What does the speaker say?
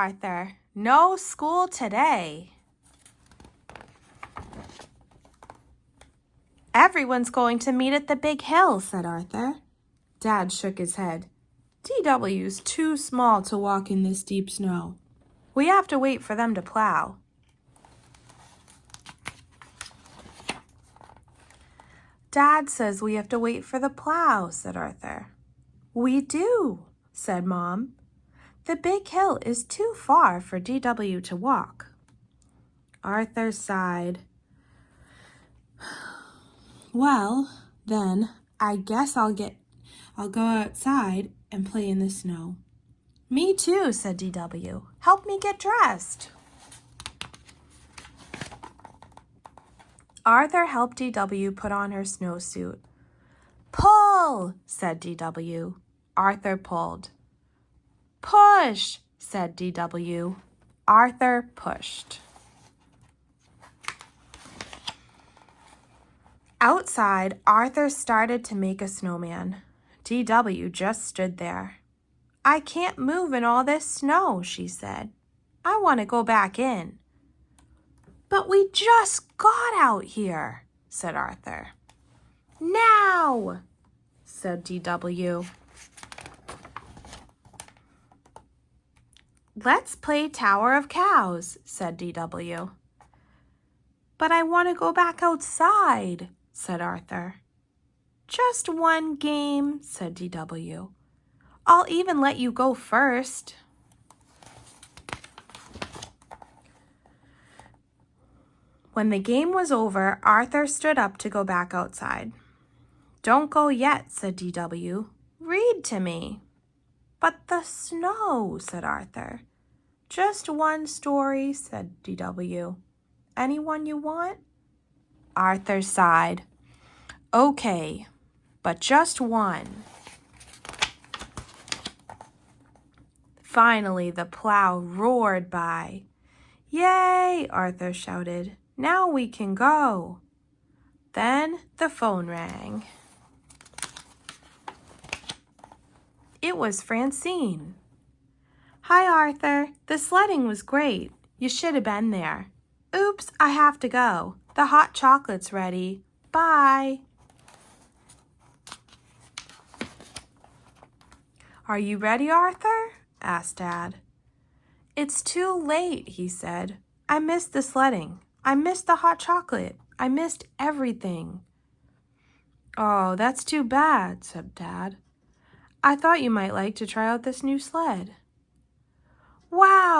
Arthur, no school today. Everyone's going to meet at the big hill, said Arthur. Dad shook his head. DW's too small to walk in this deep snow. We have to wait for them to plow. Dad says we have to wait for the plow, said Arthur. We do, said Mom. The big hill is too far for DW to walk. Arthur sighed. Well, then, I guess I'll go outside and play in the snow. Me too, said DW. Help me get dressed. Arthur helped DW put on her snowsuit. Pull, said DW. Arthur pulled. Push, said DW. Arthur pushed. Outside, Arthur started to make a snowman. DW just stood there. I can't move in all this snow, she said. I want to go back in. But we just got out here, said Arthur. Now, said DW. Let's play Tower of Cows, said DW. But I want to go back outside, said Arthur. Just one game, said DW. I'll even let you go first. When the game was over, Arthur stood up to go back outside. Don't go yet, said DW. Read to me. But the snow, said Arthur. Just one story, said DW. Anyone you want? Arthur sighed. Okay, but just one. Finally, the plow roared by. Yay, Arthur shouted. Now we can go. Then the phone rang. It was Francine. Hi, Arthur. The sledding was great. You should have been there. Oops, I have to go. The hot chocolate's ready. Bye. Are you ready, Arthur? Asked Dad. It's too late, he said. I missed the sledding. I missed the hot chocolate. I missed everything. Oh, that's too bad, said Dad. I thought you might like to try out this new sled. Wow!